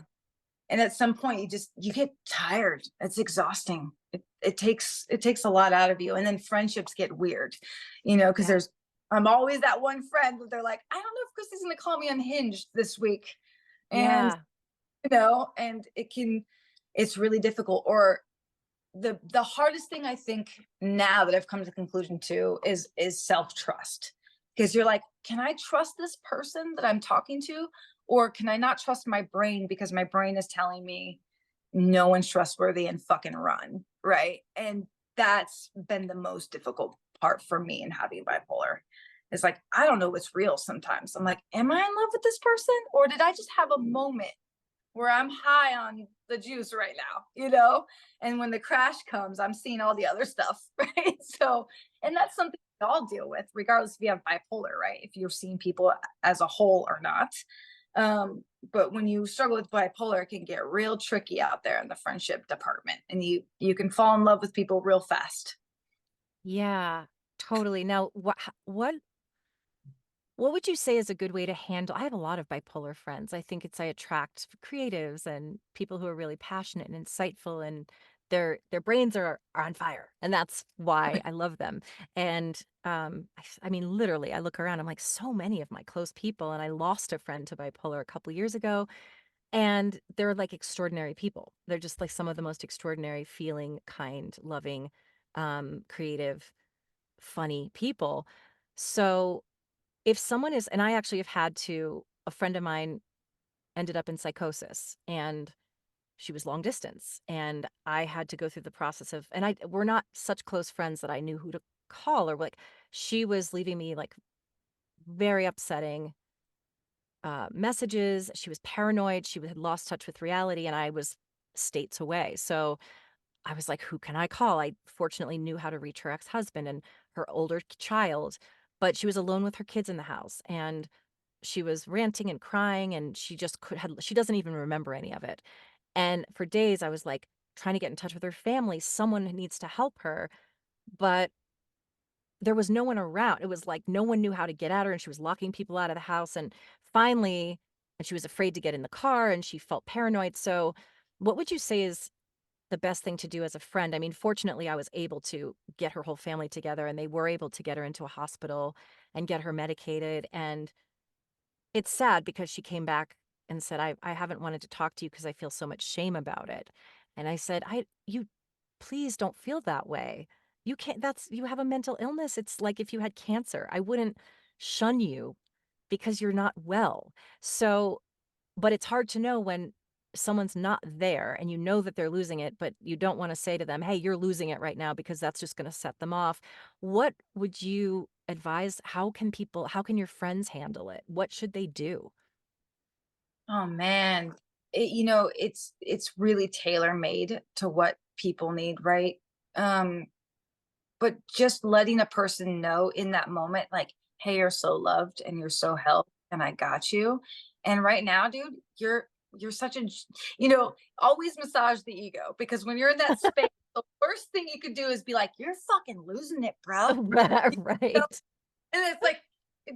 And at some point you get tired. It's exhausting. It takes a lot out of you. And then friendships get weird, because Yeah. I'm always that one friend that they're like, I don't know if Christy's going to call me unhinged this week. And Yeah. and it's really difficult. Or the hardest thing I think now that I've come to the conclusion to is self-trust. Because you're like, can I trust this person that I'm talking to? Or can I not trust my brain, because my brain is telling me no one's trustworthy and fucking run. Right. And that's been the most difficult part for me in having bipolar. It's like, I don't know what's real sometimes. I'm like, am I in love with this person? Or did I just have a moment where I'm high on the juice right now? And when the crash comes, I'm seeing all the other stuff, right? So, and that's something we all deal with, regardless if you have bipolar, right? If you're seeing people as a whole or not. But when you struggle with bipolar, it can get real tricky out there in the friendship department, and you can fall in love with people real fast. Yeah. Totally. Now, what would you say is a good way to handle? I have a lot of bipolar friends. I think I attract creatives and people who are really passionate and insightful, and their brains are on fire, and that's why I love them. And I mean, literally, I look around. I'm like, so many of my close people, and I lost a friend to bipolar a couple years ago, and they're like extraordinary people. They're just like some of the most extraordinary, feeling, kind, loving, creative, funny people. So if someone is, and I actually have had to, a friend of mine ended up in psychosis, and she was long distance, and I had to go through the process of, and I we're not such close friends that I knew who to call, or like she was leaving me like very upsetting messages. She was paranoid. She had lost touch with reality, and I was states away. So I was like, who can I call? I fortunately knew how to reach her ex-husband and her older child, but she was alone with her kids in the house, and she was ranting and crying, and she just she doesn't even remember any of it. And for days I was like trying to get in touch with her family. Someone needs to help her, but there was no one around. It was like no one knew how to get at her, and she was locking people out of the house. And finally, and she was afraid to get in the car, and she felt paranoid. So, what would you say is the best thing to do as a friend? I mean, fortunately, I was able to get her whole family together, and they were able to get her into a hospital and get her medicated. And it's sad because she came back and said, I haven't wanted to talk to you because I feel so much shame about it. And I said, you please don't feel that way. You can't, you have a mental illness. It's like if you had cancer. I wouldn't shun you because you're not well. So, but it's hard to know when someone's not there and you know that they're losing it, but you don't want to say to them, hey, you're losing it right now, because that's just going to set them off. What would you advise? How can your friends handle it? What should they do? Oh man, it's really tailor made to what people need, right? Um, but just letting a person know in that moment, like, hey, you're so loved and you're so helped, and I got you. And right now, dude, you're such a always massage the ego, because when you're in that space, the worst thing you could do is be like, you're fucking losing it, bro. know? Right. And it's like,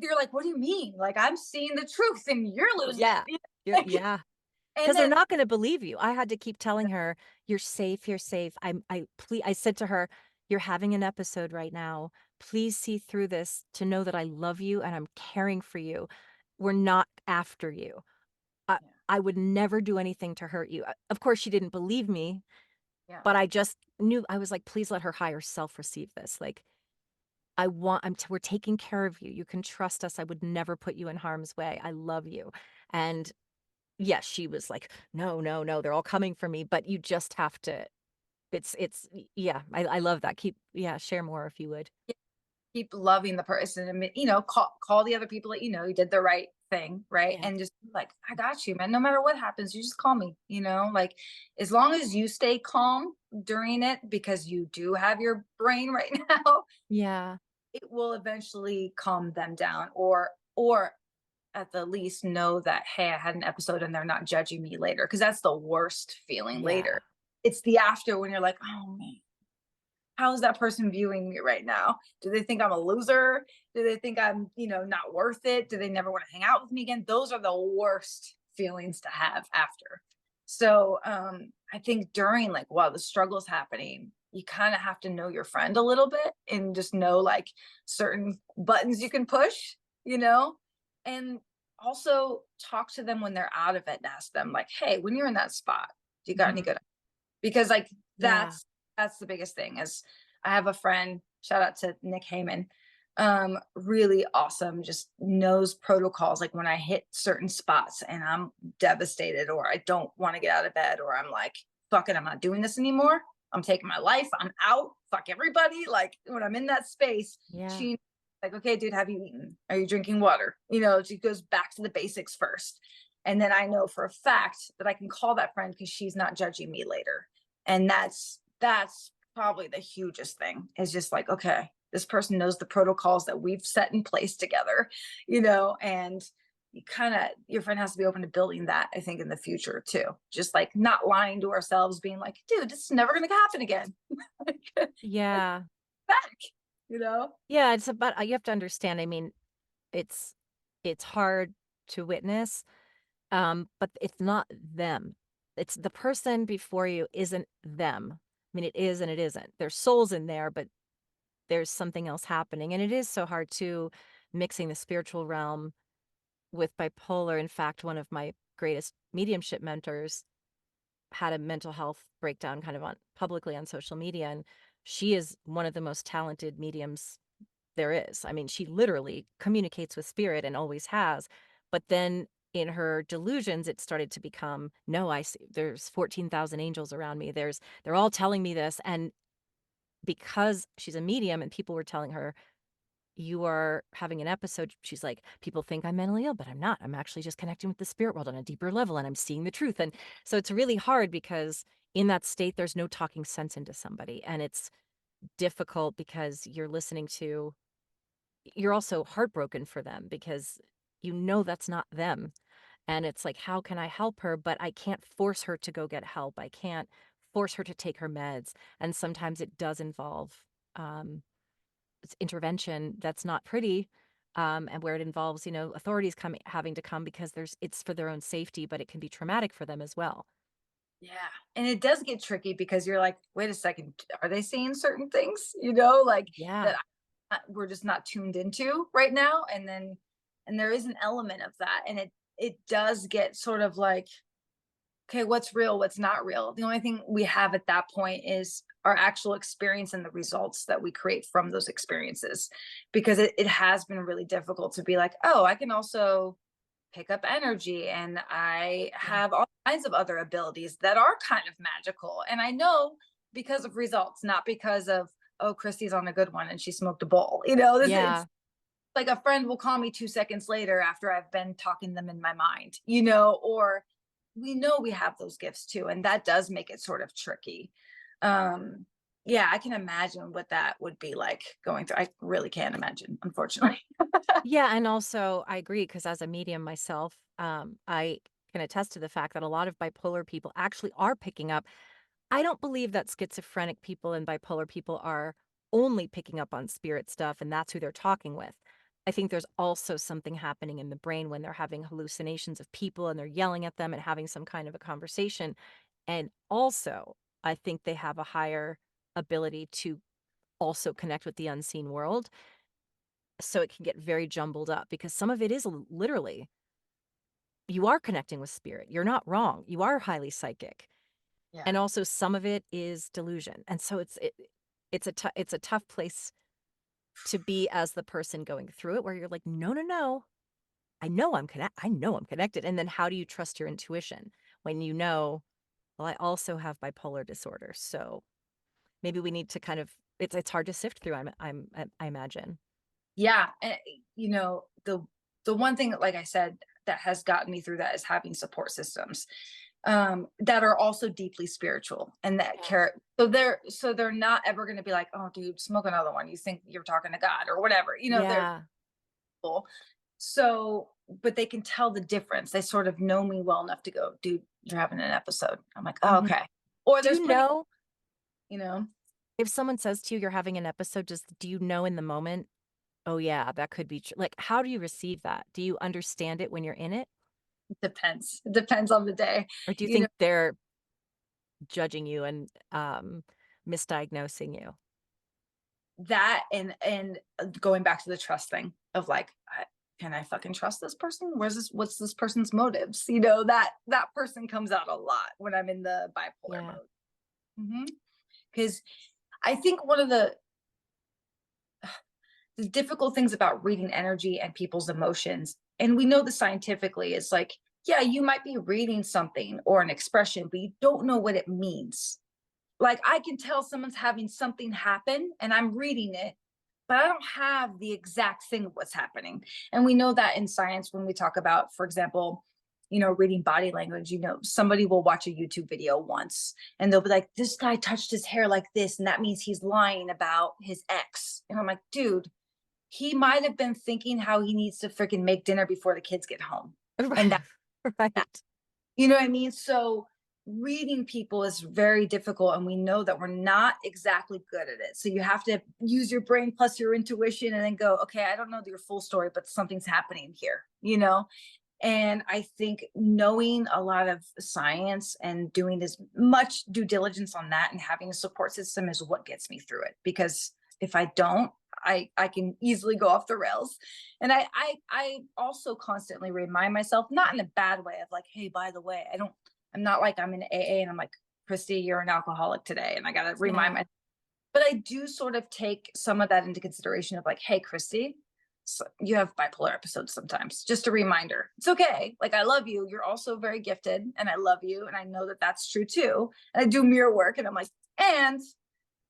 you're like, what do you mean? Like, I'm seeing the truth and you're losing it. Yeah. Like, Yeah. and Because they're then not going to believe you. I had to keep telling her, "You're safe. You're safe." I said to her, "You're having an episode right now. Please see through this to know that I love you and I'm caring for you. We're not after you. I, yeah, I would never do anything to hurt you." Of course, she didn't believe me, yeah. but I just knew. I was like, "Please let her higher self receive this. Like, we're taking care of you. You can trust us. I would never put you in harm's way. I love you." And yes, she was like, "No, no, no, they're all coming for me," but you just have to yeah, I love that. Yeah, share more if you would. Keep loving the person, and call the other people that you did the right thing, right? Yeah. And just like, I got you, man. No matter what happens, you just call me. Like, as long as you stay calm during it, because you do have your brain right now, Yeah. it will eventually calm them down, or at the least know that, hey, I had an episode and they're not judging me later, because that's the worst feeling Yeah. later. It's the after, when you're like, oh man, how is that person viewing me right now? Do they think I'm a loser? Do they think I'm, not worth it? Do they never want to hang out with me again? Those are the worst feelings to have after. So I think during, like, while the struggle's happening, you kind of have to know your friend a little bit, and just know, like, certain buttons you can push, you know, and also talk to them when they're out of it, and ask them, like, hey, when you're in that spot, do you got any Mhm. good, because, like, Yeah. that's the biggest thing. Is I have a friend, shout out to Nick Heyman, really awesome, just knows protocols. Like, when I hit certain spots and I'm devastated, or I don't want to get out of bed, or I'm like, fuck it, I'm not doing this anymore, I'm taking my life, I'm out, fuck everybody. Like, when I'm in that space, Yeah. she, like, okay, dude, have you eaten, are you drinking water? She goes back to the basics first, and then I know for a fact that I can call that friend, because she's not judging me later. And that's probably the hugest thing, is just like, okay, this person knows the protocols that we've set in place together, and your friend has to be open to building that, I think, in the future too. Just like, not lying to ourselves, being like, dude, this is never going to happen again. Like, Yeah. back, you know? Yeah, it's about you have to understand, I mean, it's it's hard to witness, but it's not them. It's the person before you isn't them. I mean, it is and it isn't. There's souls in there, but there's something else happening, and it is so hard too, mixing the spiritual realm with bipolar. In fact, one of my greatest mediumship mentors had a mental health breakdown kind of on publicly on social media, and she is one of the most talented mediums there is. I mean, she literally communicates with spirit and always has. But then in her delusions, it started to become, no, I see there's 14,000 angels around me. They're all telling me this. And because she's a medium and people were telling her, you are having an episode, she's like, people think I'm mentally ill, but I'm not. I'm actually just connecting with the spirit world on a deeper level and I'm seeing the truth. And so it's really hard because in that state, there's no talking sense into somebody. And it's difficult because you're also heartbroken for them because you know that's not them. And it's like, how can I help her? But I can't force her to go get help. I can't force her to take her meds. And sometimes it does involve um, intervention that's not pretty, and where it involves, authorities coming, having to come because it's for their own safety, but it can be traumatic for them as well. Yeah. And it does get tricky because you're like, wait a second, are they saying certain things, you know, like Yeah. that we're just not tuned into right now? And there is an element of that. And it does get sort of like, okay, what's real, what's not real? The only thing we have at that point is our actual experience and the results that we create from those experiences. Because it has been really difficult to be like, oh, I can also pick up energy and I Yeah. have all kinds of other abilities that are kind of magical. And I know because of results, not because of, oh, Christy's on a good one and she smoked a bowl. You know, it's Yeah. like a friend will call me 2 seconds later after I've been talking them in my mind, you know, or we know we have those gifts too. And that does make it sort of tricky. Um, yeah, I can imagine what that would be like going through. I really can't imagine, unfortunately. Yeah, and also I agree because as a medium myself, I can attest to the fact that a lot of bipolar people actually are picking up. I don't believe that schizophrenic people and bipolar people are only picking up on spirit stuff and that's who they're talking with. I think there's also something happening in the brain when they're having hallucinations of people and they're yelling at them and having some kind of a conversation. And also, I think they have a higher ability to also connect with the unseen world. So it can get very jumbled up because some of it is literally you are connecting with spirit. You're not wrong. You are highly psychic. Yeah. And also some of it is delusion. And so it's a tough place to be as the person going through it where you're like, no, no, no. I know I'm connected. And then how do you trust your intuition when you know, well, I also have bipolar disorder. So maybe we need to kind of it's hard to sift through, I imagine. Yeah, and, you know, the one thing that, like I said, that has gotten me through that is having support systems that are also deeply spiritual and that Yes. care. So they're not ever going to be like, oh, dude, smoke another one. You think you're talking to God or whatever. You know, they're Yeah. cool. So, but they can tell the difference. They sort of know me well enough to go, dude, you're having an episode. I'm like, oh, Mhm. okay. Or Do there's you plenty, know you know, if someone says to you you're having an episode, do you know in the moment, oh yeah, that could be like how do you receive that? Do you understand it when you're in it? depends. It depends on the day. Or do you You know, think they're judging you and misdiagnosing you? that and going back to the trust thing of like can I fucking trust this person? What's this person's motives? You know, that person comes out a lot when I'm in the bipolar Yeah. mode. Because I think one of the difficult things about reading energy and people's emotions, and we know this scientifically, is like, yeah, you might be reading something or an expression, but you don't know what it means. Like I can tell someone's having something happen and I'm reading it, but I don't have the exact thing of what's happening. And we know that in science when we talk about, for example, you know, reading body language, you know, somebody will watch a YouTube video once and they'll be like, this guy touched his hair like this, and that means he's lying about his ex. And I'm like, dude, he might have been thinking how he needs to freaking make dinner before the kids get home. And Right. Right. you know what I mean? So reading people is very difficult and we know that we're not exactly good at it. So you have to use your brain plus your intuition and then go, okay, I don't know your full story, but something's happening here, you know? And I think knowing a lot of science and doing as much due diligence on that and having a support system is what gets me through it. Because if I don't, I can easily go off the rails. And I also constantly remind myself, not in a bad way of like, hey, by the way, I'm not like I'm in AA and I'm like, Christy, you're an alcoholic today. And I gotta remind Yeah. myself. But I do sort of take some of that into consideration of like, hey, Christy, you have bipolar episodes sometimes. Just a reminder. It's okay. Like, I love you. You're also very gifted, and I love you. And I know that that's true too. And I do mirror work, and I'm like, and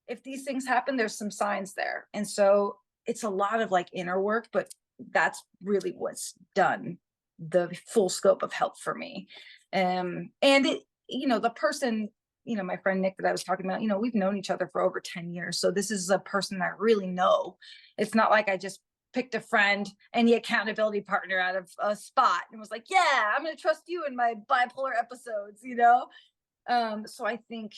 if these things happen, there's some signs there. And so it's a lot of like inner work, but that's really what's done the full scope of help for me. And it, the person, my friend Nick that I was talking about, we've known each other for over 10 years. So this is a person I really know. It's not like I just picked a friend and the accountability partner out of a spot and was like, yeah, I'm going to trust you in my bipolar episodes. So I think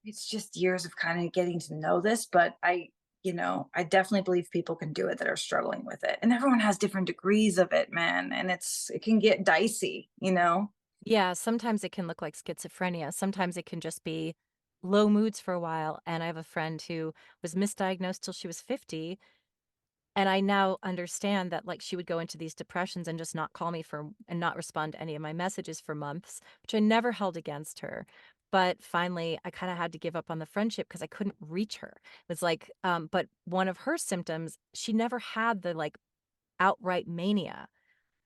it's just years of kind of getting to know this, but I definitely believe people can do it that are struggling with it. And everyone has different degrees of it, man. And it can get dicey. Yeah, sometimes it can look like schizophrenia. Sometimes it can just be low moods for a while. And I have a friend who was misdiagnosed till she was 50. And I now understand that like she would go into these depressions and just not call me and not respond to any of my messages for months, which I never held against her. But finally, I kind of had to give up on the friendship because I couldn't reach her. It was like, but one of her symptoms, she never had the like outright mania,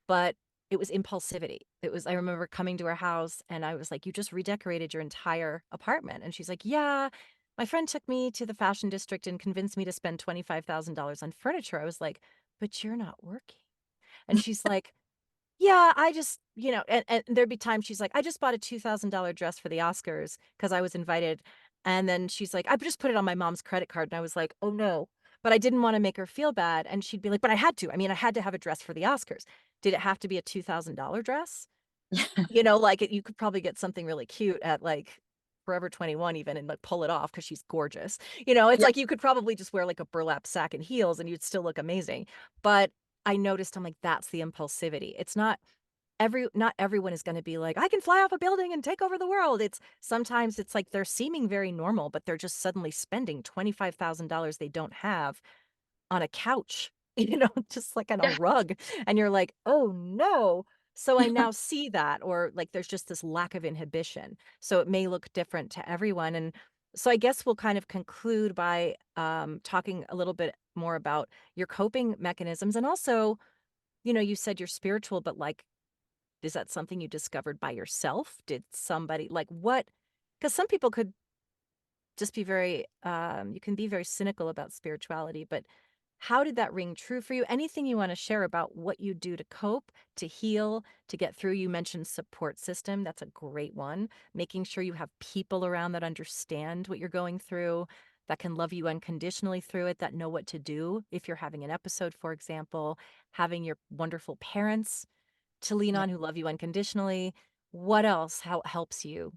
but it was impulsivity. I remember coming to her house and I was like, you just redecorated your entire apartment. And she's like, yeah, my friend took me to the fashion district and convinced me to spend $25,000 on furniture. I was like, but you're not working. And she's like, yeah, I just, and there'd be times she's like, I just bought a $2,000 dress for the Oscars because I was invited. And then she's like, I just put it on my mom's credit card. And I was like, oh no. But I didn't want to make her feel bad. And she'd be like, but I had to. I mean, I had to have a dress for the Oscars. Did it have to be a $2,000 dress? Like you could probably get something really cute at like Forever 21 even and like pull it off because she's gorgeous. It's Yeah. like you could probably just wear like a burlap sack and heels and you'd still look amazing. But I noticed I'm like, that's the impulsivity. It's not everyone is going to be like, I can fly off a building and take over the world. Sometimes it's like they're seeming very normal, but they're just suddenly spending $25,000 they don't have on a couch, just like on a Yeah. rug. And you're like, oh no. So I now see that, or like there's just this lack of inhibition. So it may look different to everyone. And so I guess we'll kind of conclude by talking a little bit more about your coping mechanisms. And also, you said you're spiritual, but like, is that something you discovered by yourself? Did somebody like what? Because some people could just be you can be very cynical about spirituality, but how did that ring true for you? Anything you want to share about what you do to cope, to heal, to get through? You mentioned support system. That's a great one. Making sure you have people around that understand what you're going through, that can love you unconditionally through it, that know what to do if you're having an episode, for example, having your wonderful parents to lean Yeah. on who love you unconditionally. What else? How helps you?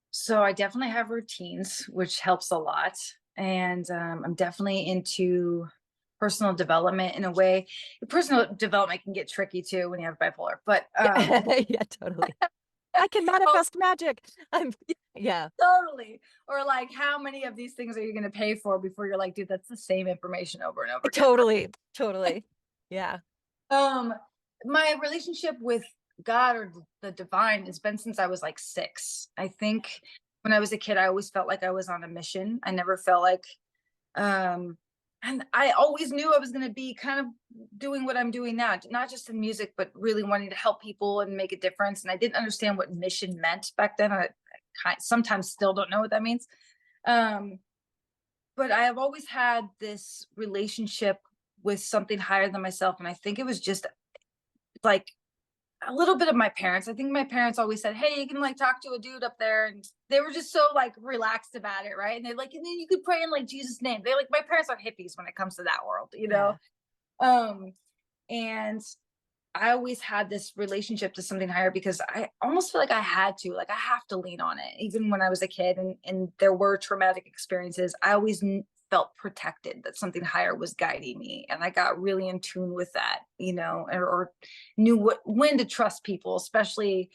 So I definitely have routines, which helps a lot. And I'm definitely into personal development in a way. Personal development can get tricky too when you have bipolar, but Yeah, yeah, totally. I can oh, manifest magic. I'm yeah, totally. Or like, how many of these things are you going to pay for before you're like, dude, that's the same information over and over again. totally, totally. Yeah. Um, my relationship with God or the divine has been since I was like 6. I think when I was a kid, I always felt like I was on a mission. I never felt like, um, and I always knew I was going to be kind of doing what I'm doing now, not just in music, but really wanting to help people and make a difference. And I didn't understand what mission meant back then. I sometimes still don't know what that means. Um, but I have always had this relationship with something higher than myself. And I think it was just like a little bit of my parents. I think my parents always said, "Hey, you can like talk to a dude up there," and they were just so like relaxed about it, right? And they're like, and then you could pray in like Jesus' name. They're like, my parents are hippies when it comes to that world. Yeah. Um, and I always had this relationship to something higher because I almost feel like I had to, like I have to lean on it. Even when I was a kid and there were traumatic experiences, I always felt protected that something higher was guiding me. And I got really in tune with that, or knew when to trust people, especially,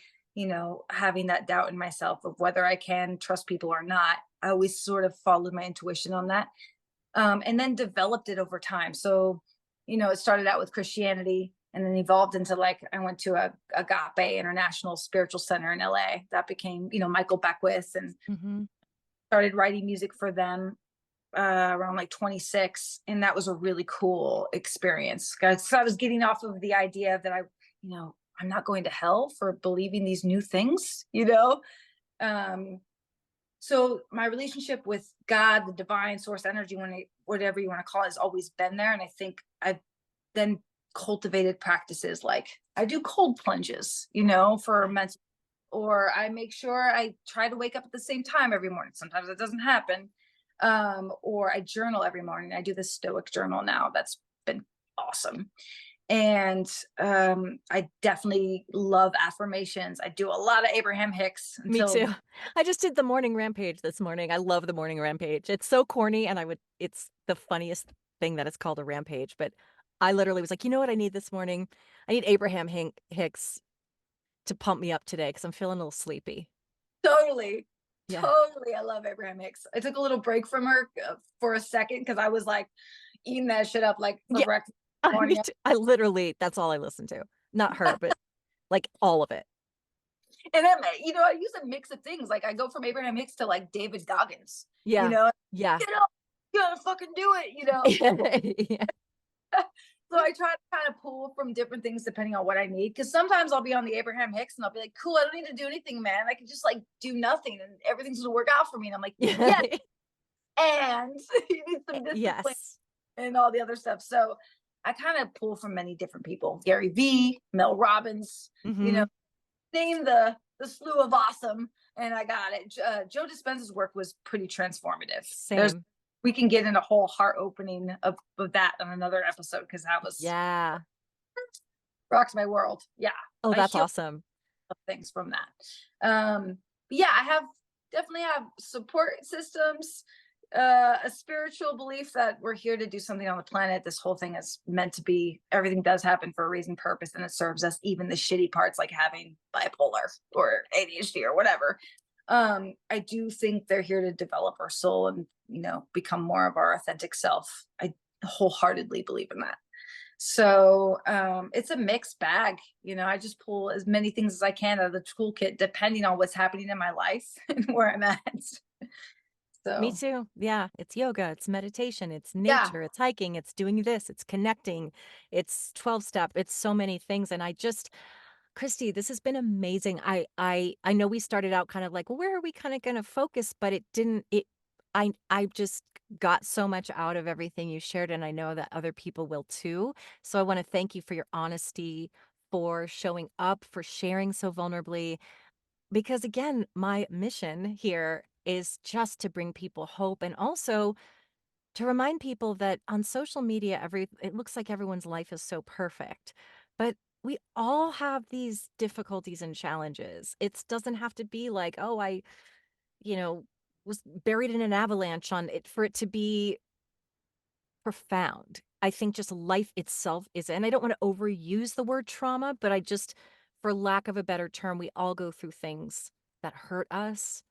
having that doubt in myself of whether I can trust people or not. I always sort of followed my intuition on that. And then developed it over time. So, it started out with Christianity and then evolved into like I went to a Agape International Spiritual Center in LA. That became, Michael Beckwith, and Mhm. started writing music for them. around like 26, and that was a really cool experience. 'Cause I was getting off of the idea that I'm not going to hell for believing these new things, you know? Um, so my relationship with God, the divine source energy, whatever you want to call it, has always been there. And I think I've then cultivated practices like I do cold plunges, for mental, or I make sure I try to wake up at the same time every morning. Sometimes that doesn't happen. Or I journal every morning. I do the Stoic journal now. That's been awesome. And I definitely love affirmations. I do a lot of Abraham Hicks Me until too. I just did the morning rampage this morning. I love the morning rampage. It's so corny and it's the funniest thing that it's called a rampage, but I literally was like, "You know what I need this morning? I need Hicks to pump me up today because I'm feeling a little sleepy." totally, Yeah. totally. I love Abraham Hicks. I took a little break from her for a second because I was like eating that shit up like for Yeah, breakfast me morning. too. I literally that's all I listen to. Not her, but, like, all of it. And then, I use a mix of things. Like I go from Abraham Hicks to like David Goggins, you Yeah. know, Yeah. get up, you gotta fucking do it. Yeah. So I try to kind of pull from different things depending on what I need. Cause sometimes I'll be on the Abraham Hicks and I'll be like, cool, I don't need to do anything, man. I can just like do nothing and everything's gonna work out for me. And I'm like, yeah, and you need some discipline Yes. and all the other stuff. So I kind of pull from many different people. Gary V, Mel Robbins, you know, Mhm. name the slew of awesome, and I got it. Joe Dispenza's work was pretty transformative. There's Same. We can get in a whole heart opening of that on another episode because that was Yeah. rocks my world. Yeah, Oh, I that's heal awesome. things from that. But yeah, I have definitely have support systems, a spiritual belief that we're here to do something on the planet. This whole thing is meant to be. Everything does happen for a reason, purpose, and it serves us. Even the shitty parts, like having bipolar or ADHD or whatever. I do think they're here to develop our soul and become more of our authentic self. I wholeheartedly believe in that. So it's a mixed bag. I just pull as many things as I can out of the toolkit, depending on what's happening in my life and where I'm at. Me So too. Yeah, it's yoga, it's meditation, it's yeah. nature, it's hiking, it's doing this, it's connecting, it's 12 step, it's so many things. And I just, Christy, this has been amazing. I know we started out kind of like, well, where are we kind of going to focus, but it didn't it I just got so much out of everything you shared and I know that other people will too. So I want to thank you for your honesty, for showing up, for sharing so vulnerably because again, my mission here is just to bring people hope and also to remind people that on social media it looks like everyone's life is so perfect. But we all have these difficulties and challenges. It doesn't have to be like, oh, you know, was buried in an avalanche on it for it to be profound. I think just life itself is, and I don't want to overuse the word trauma, but I just, for lack of a better term, we all go through things that hurt us,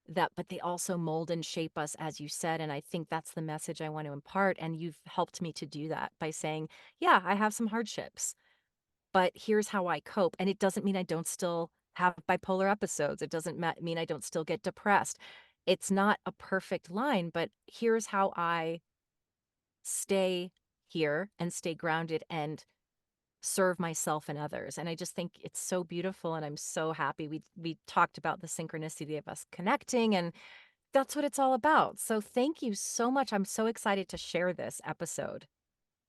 but they also mold and shape us, as you said. And I think that's the message I want to impart. And you've helped me to do that by saying, yeah, I have some hardships, but here's how I cope. And it doesn't mean I don't still have bipolar episodes. It doesn't mean I don't still get depressed. It's not a perfect line, but here's how I stay here and stay grounded and serve myself and others. And I just think it's so beautiful and I'm so happy we talked about the synchronicity of us connecting and that's what it's all about. So thank you so much. I'm so excited to share this episode.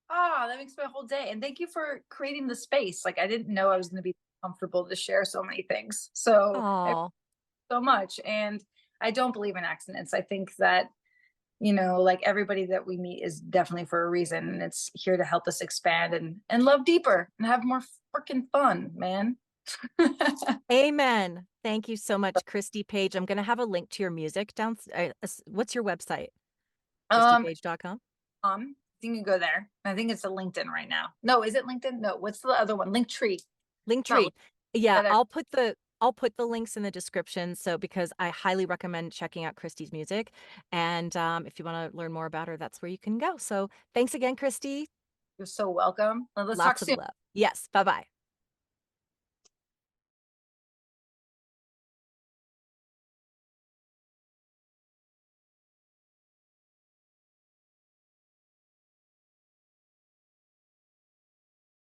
That makes my whole day. And thank you for creating the space. Like I didn't know I was going to be comfortable to share so many things. So Oh, so much. And I don't believe in accidents. I think that like everybody that we meet is definitely for a reason, and it's here to help us expand and love deeper and have more freaking fun, man. amen. Thank you so much, Christy Paige. I'm going to have a link to your music down. What's your website? um, ChristyPage.com. you can go there. I think it's a LinkedIn right now. No, is it LinkedIn? No, what's the other one? Linktree. It's not Linktree. Yeah, LinkedIn. I'll put the links in the description. So because I highly recommend checking out Christy's music, and if you want to learn more about her, that's where you can go. So thanks again, Christy. You're so welcome. Let's talk Lots of soon. love. Yes. Bye bye.